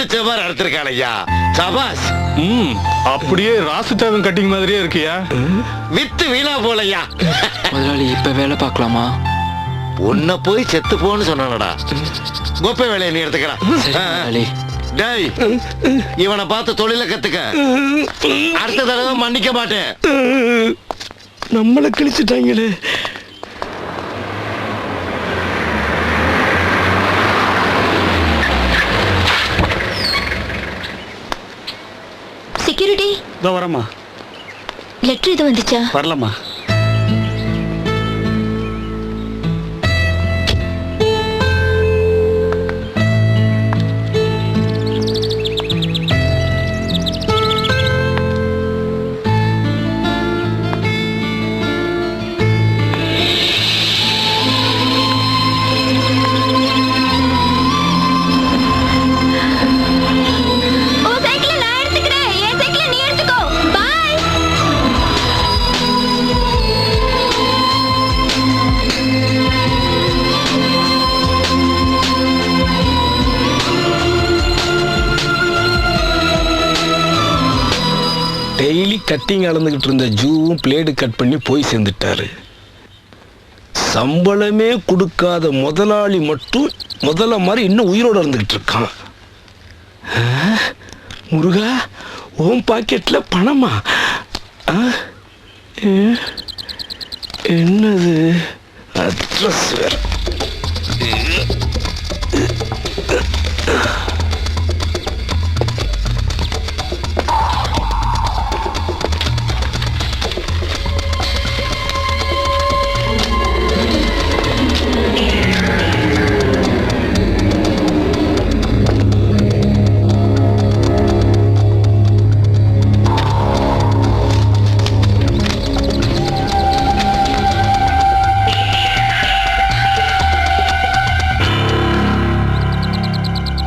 அடிச்ச மாதிரி அறுத்திருக்கான் ஐயா. சபாஸ். அப்படியே ராசுட்டாவும் கட்டிங் மாதிரியே இருக்கியா? வித்து வீணா போலையா? முதலாளி இப்ப வேலை பார்க்கலாமா? உன்னை போய் செத்து போன்னு சொன்னானடா. கோப்பை வேலையை நீ எடுத்துக்கலாம். டேய், இவனை பார்த்து தொழில கத்துக்க. அடுத்த தடவை மன்னிக்க மாட்டேன். நம்மளை கிழிச்சிட்டாங்களே. செக்யூரிட்டி இதோ வரமா. லெட்டர் இது வந்துச்சா? வரலம்மா. டெய்லி கட்டிங் அளந்துகிட்டு இருந்த ஜூவும் பிளேடு கட் பண்ணி போய் சேர்ந்துட்டாரு. சம்பளமே கொடுக்காத முதலாளி மட்டும் முதல்ல மாதிரி இன்னும் உயிரோட இருந்துகிட்டு இருக்கான். முருகா, ஓம் பாக்கெட்ல பணமா? என்னது அட்ரஸ் வேற?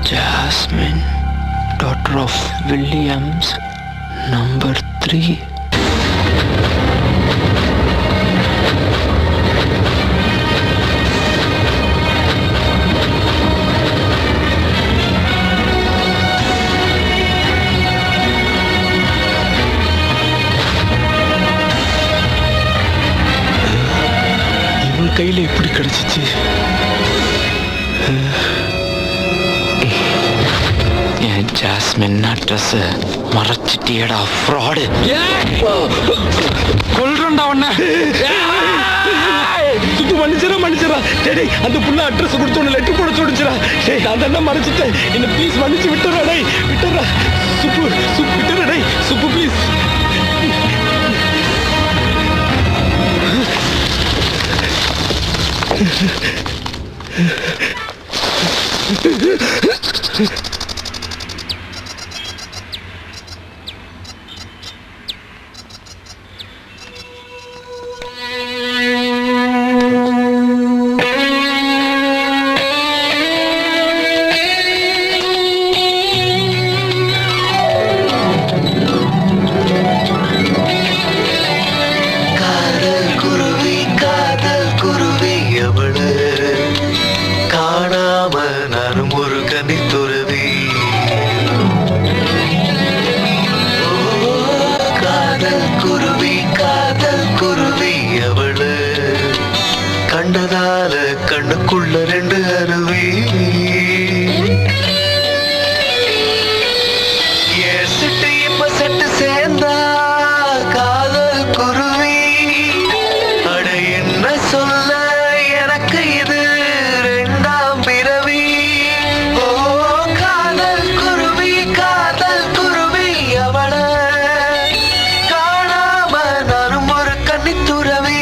Jasmine, daughter of Williams, number 3. இவன் கையில எப்படி கிடைச்சிச்சு? ஜாஸ்மின் அட்ரஸ் மறைச்சிட்டியடா, ஃப்ராடு. கொல்றா உன்ன. சுத்து மன்னிச்சிரா. டேய், அந்த புள்ள அட்ரஸ் கொடுத்தோன்னு லெட்டர் போட சொல்லுச்சுடா. டேய், நான் தான மறைச்சிட்டேன். என்ன ப்ளீஸ் மன்னிச்சு விட்டுறா. டேய் விட்டுறா. சுப்பு விட்டுறா. டேய் சுப்பு ப்ளீஸ். கண்டதால கண்ணுக்குள்ள 2 அருவி. செட்டு இப்ப செட்டு சேர்ந்தா காதல் குருவி. அட என்ன சொல்ல, எனக்கு இது 2ஆம் பிறவி. ஓ காதல் குருவி அவள காணாம நானும் ஒரு கன்னித்துறவி.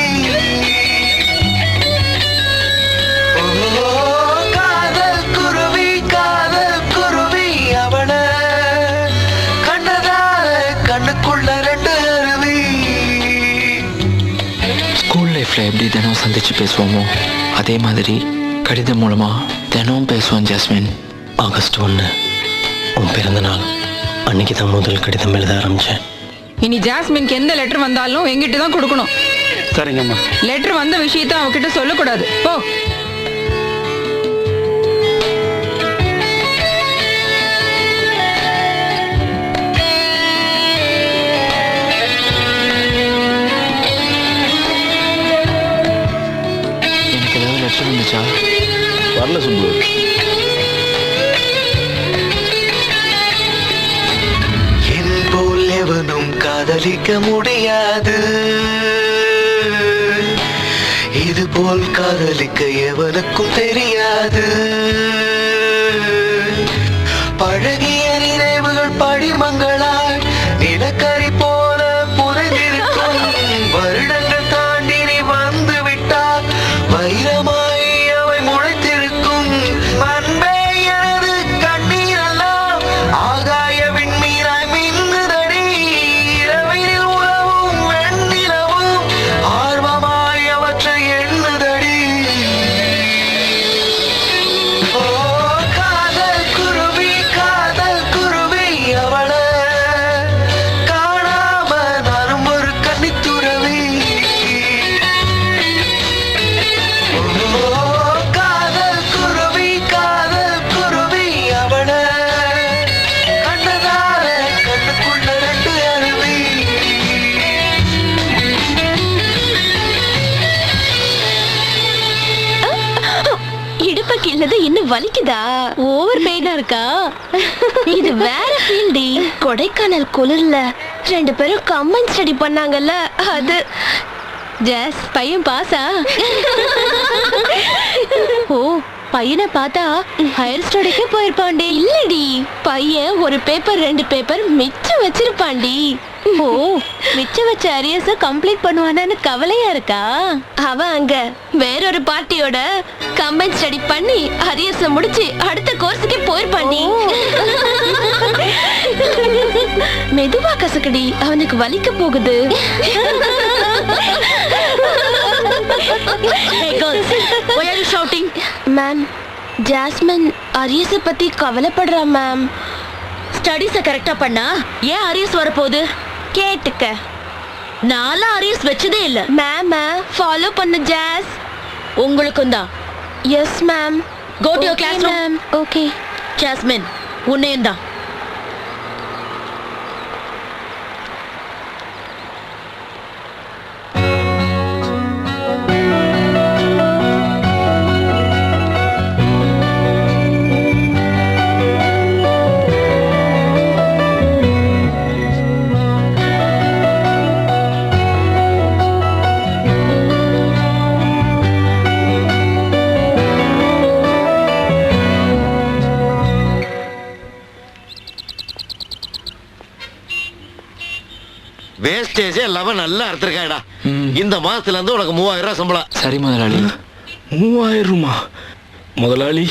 எப்படி தினம் சந்திச்சு பேசுவோமோ அதே மாதிரி கடிதம் மூலமா தினம் பேசுவோம். ஜாஸ்மின், ஆகஸ்ட் 1 உன் பிறந்த நாள் அன்னைக்கு தான் முதல் கடிதம் எழுத ஆரம்பிச்சேன். இனி ஜாஸ்மின்க்கு எந்த லெட்டர் வந்தாலும் எங்கிட்ட தான் கொடுக்கணும். சரிங்கம்மா. லெட்டர் வந்த விஷயத்தை அவகிட்ட சொல்லக்கூடாது. போ. வரல சுப்பு. என் போல் எவனும் காதலிக்க முடியாது, இது போல் காதலிக்க எவனுக்கும் தெரியாது. பழகிய நினைவுகள் படிமங்களாய் நிலக்கரி போல புதைந்திருக்கும். வருடங்கள் தாண்டி நீ வந்து விட்டால் வைரமாய் அவை முளைத்திருக்கும். அன்பே எனது கண்ணீரெல்லாம் ஆகாய விண்மீனாய் மின்னுதடி. இரவினில் உறவும் வெண்ணிலவும் ஆர்வமாய் அவற்றை எண்ணுதடி. ஓ காதல் குருவி அவளை காணாம நானும் ஒரு கன்னித்துறவி. ஓ காதல் குருவி அவளை கண்டதால கண்ணுக்குள்ள ரெண்டு அருவி. இடுப்ப கிள்ளது இன்னும் வலிக்குதா? ஓவர் பெயினா இருக்கா? இது வேற ஃபீல்டி. கொடைக்கானல் குளிர்ல 2 பேரும் கம்பைன் ஸ்டடி பண்ணாங்கல்ல, அது. ஜஸ் பையன் பாஸா? ஓ, பையனை பார்த்தா ஹையர் ஸ்டடிக்கே போயிருப்பாண்டி. இல்லடி, பையன் ஒரு பேப்பர் 2 பேப்பர் மிச்சம் வச்சிருப்பாண்டி. ஓ, மிச்சம் வச்ச அரியர்ஸ கம்ப்ளீட் பண்ணுவானான்னு கவலையா இருக்கா? அவன் அங்க வேறொரு பார்ட்டியோட கம்பைன் ஸ்டடி பண்ணி அரியர்ஸ முடிச்சு அடுத்த கோர்ஸுக்கே போயிருப்பாண்டி. மெதுவா கசக்கடி, அவனுக்கு வலிக்க போகுது. மேம், ஜாஸ்மின் அரியர்ஸ பத்தி கவலைப்படுறா மேம். ஸ்டடீஸ கரெக்டா பண்ணா ஏன் அரியர்ஸ் வரப்போகுது? கேட்டுக்க, நான்லாம் அரியர்ஸ் வச்சதே இல்ல. மேம் ஃபாலோ பண்ணு ஜாஸ். உங்களுக்கும் தான். Yes ma'am. Go to your classroom. Okay. Jasmine, உன்னையும் தான். வேஸ்டேஜ் எல்லாமே நல்லா அறுத்திருக்காடா. இந்த மாசத்துல இருந்து உனக்கு 3000 ரூபாய் சம்பளம். சரி முதலாளி. 3000 முதலாளி,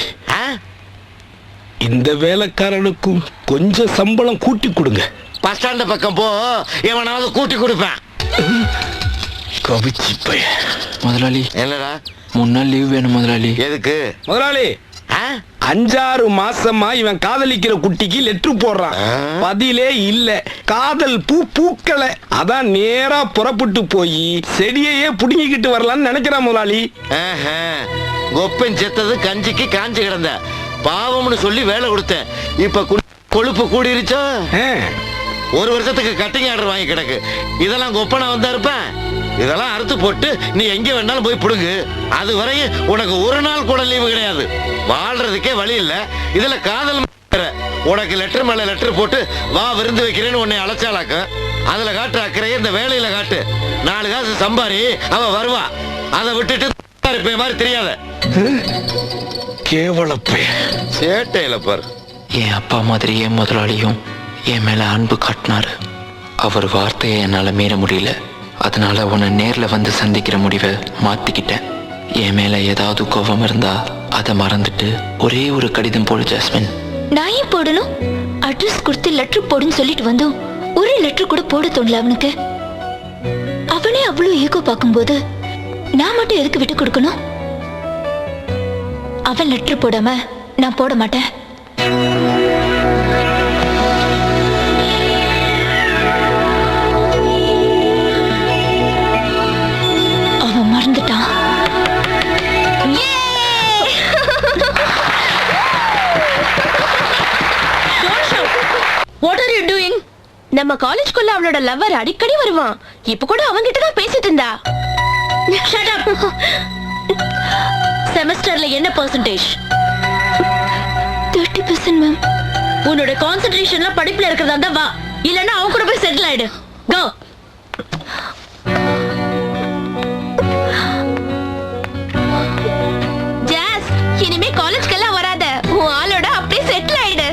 இந்த வேலைக்காரனுக்கும் கொஞ்சம் சம்பளம் கூட்டி கொடுங்க. பஸ் ஸ்டாண்ட் பக்கம் போ, எவனாவது கூட்டி கொடுப்பேன். கவிச்சி பைய. முதலாளி, என்னடா 3 நாள் லீவ் வேணும் முதலாளி. எதுக்கு? முதலாளி, 5-6 மாசமா இவன் காதலிக்கிற குட்டிக்கு லெட்டர் போடுறான், பதிலே இல்ல. காதல் பூ பூக்கல. அதான் நேரா புறப்பட்டு போய் செடியையே புடுங்கிக்கிட்டு வரலான்னு நினைக்கிறான் முதலாளி. கொப்பன் செத்தது கஞ்சிக்கு காஞ்சி கிடந்த பாவம்னு சொல்லி வேலை கொடுத்தேன். இப்ப கொழுப்பு கூடிருச்சோ. 1 வருஷத்துக்கு கட்டிங் ஆர்டர் வாங்கி கிடக்கு. இதெல்லாம் கொப்பனா வந்தா இருப்பேன். இதெல்லாம் அறுத்து போட்டு நீ எங்க வேணாலும் போய் புடுங்கு. அது வரையும் உனக்கு 1 நாள் கூட லீவு கிடையாது. வாழ்றதுக்கே வழி இல்ல. இதுல காதல் உனக்கு லெட்டர் மேல லெட்டர் போட்டு வா விருந்து வைக்கிறேன்னு உன்னை அழைச்சாலாக்க. அதுல காட்டு அக்கறையே இந்த வேலையில காட்டு. 4 காசு சம்பாரி, அவ வருவா. அதை விட்டுட்டு மாதிரி தெரியாத கேவலப்பே சேட்டையில பாரு. என் அப்பா மாதிரியே முதலாளியும் என் மேல அன்பு காட்டினாரு. அவர் வார்த்தையை என்னால மீற முடியல. அதனால உன்னை நேர்ல வந்து சந்திக்கிற முடிவை மாத்திக்கிட்டேன். என் மேல ஏதாவது கோபம் இருந்தா அதை மறந்துட்டு ஒரே ஒரு கடிதம் போடு ஜாஸ்மின். நான் ஏன் போடணும்? அட்ரஸ் கொடுத்து லெட்டர் போடுன்னு சொல்லிட்டு வந்தோம். ஒரு லெட்டர் கூட போட தோணல அவனுக்கு. அவனே அவ்வளவு ஈகோ பார்க்கும்போது நான் மட்டும் எதுக்கு விட்டு கொடுக்கணும்? அவன் லெட்டர் போடாம நான் போட மாட்டேன். அவன் மறந்துட்டான். What are you doing? நம்ம காலேஜ்க்குள்ள அவளோட லவர் அடிக்கடி வருவான். இப்ப கூட அவன்கிட்ட தான் பேசிட்டு இருந்தா. Shut up. செமஸ்டர்ல என்ன பெர்சன்டேஜ்? 30% மேம். உன்னோட கான்சென்ட்ரேஷன்ல படிப்புல இருக்கிறதா இருந்தா வா, இல்லன்னா அவன் கூட போய் செட்டில் ஆயிடு. கோ. ஜாஸ், இனிமே காலேஜ்க்கெல்லாம் வராத, உன் ஆளோட அப்படியே செட்டில் ஆயிடு.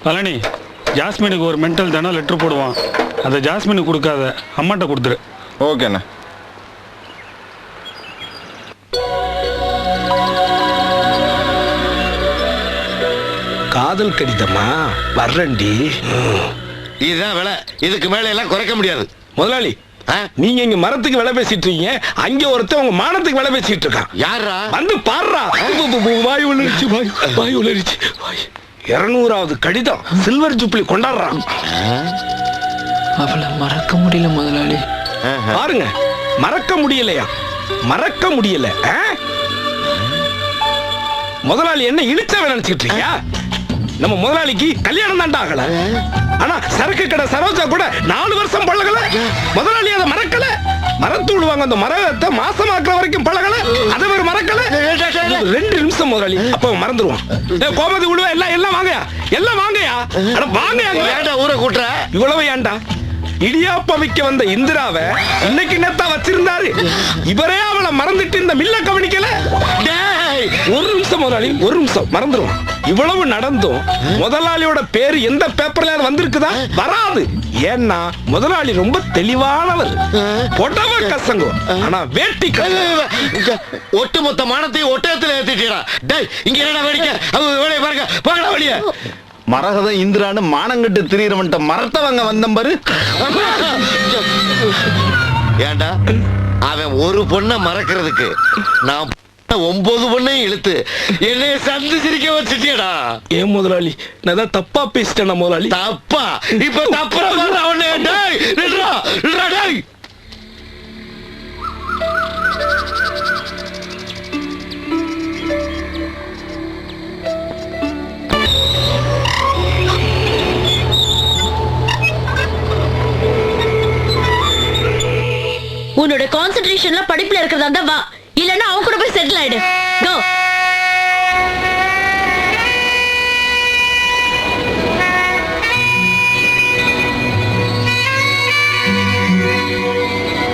பழனி, ஜாஸ்மினுக்கு ஒரு மென்டல் தானே லெட்டர் போடுவான். அதை ஜாஸ்மினுக்கு கொடுக்காத, அம்மாட்ட கொடுத்துரு. ஓகேண்ணா. காதல் கடிதமா வர்றண்டி. இதுதான் விலை, இதுக்கு மேல எல்லாம் குறைக்க முடியாது. முதலாளி, நீங்க இங்க மரத்துக்கு விலை பேசிட்டு இருக்கீங்க, அங்க ஒருத்தன் உங்க மானத்துக்கு விலை பேசிட்டு இருக்கான். யாரா? வந்து பாடுறா. வாய் உளறிச்சு, வாய் உளறிச்சு. 200வது கடிதம் சில்வர் ஜூப்ளி கொண்டாடுறான். அவளை மறக்க முடியல முதலாளி. பாருங்க, மறக்க முடியலையா? மறக்க முடியல. முதலாளி என்ன இழுச்ச நினைச்சிட்டு இருக்கியா? நம்ம முதலாளிக்கு கல்யாணம் தாண்டா ஆகல. ஆனா சரக்கு கடை சரோஜா கூட 4 வருஷம் பழகல. முதலாளி அதை மறக்கல. மரத்தூள் வாங்க அந்த மரத்தை மாசமாக்குற வரைக்கும் பழகல. அதை வேற மறக்கல. 2 நிமிஷம் முதலாளி, அப்ப மறந்துடுவான். கோமதி விழுவ எல்லாம் வாங்கயா, எல்லாம் வாங்கயா. அட வாங்கயா. ஊரை கூட்டுற இவ்வளவு ஏண்டா? இடியாப்ப விக்க வந்த இந்திராவை இன்னைக்கு நேத்தா வச்சிருந்தாரு. இவரே அவளை மறந்துட்டு இந்த மில்ல கவனிக்கல. ஒரு நிமிஷம் முதலாளி, ஒரு நிமிஷம் மறந்துடும். இவ்வளவு நடந்தும் முதலாளியோட பேரு எந்த பேப்பர்ல வந்திருக்குதா? வராது. ஏன்னா முதலாளி ரொம்ப தெளிவானவர். பொடவ கசங்க, ஆனா வேட்டி ஒட்டுமொத்த மானத்தையும் ஒட்டகத்துல ஏத்திட்டா. டேய், இங்க என்னடா வேடிக்கை? அவங்க வேலையை பாருங்க, பாக்கடா வெளிய. மரகதம் இந்திரான்னு மானங்கட்டு திரியறவன்ட்ட மரத்தவங்க வந்தம் பாரு. ஏண்டா, அவன் ஒரு பொண்ணை மறக்கிறதுக்கு நான் 9 பொண்ணையும் இழுத்து என்னைய சந்து சிரிக்க வச்சுட்டியடா. ஏன் முதலாளி, நான் தப்பா பேசிட்டேன் முதலாளி. தப்பா? இப்ப தப்புற அவனே. டேய், நில்றா, நில்றா டேய். உன்னோட கான்சென்ட்ரேஷன்ல படிப்புல இருக்கிறதா இருந்தா வா, இல்லன்னா அவன் கூட போய் செட்டில் ஆயிடு.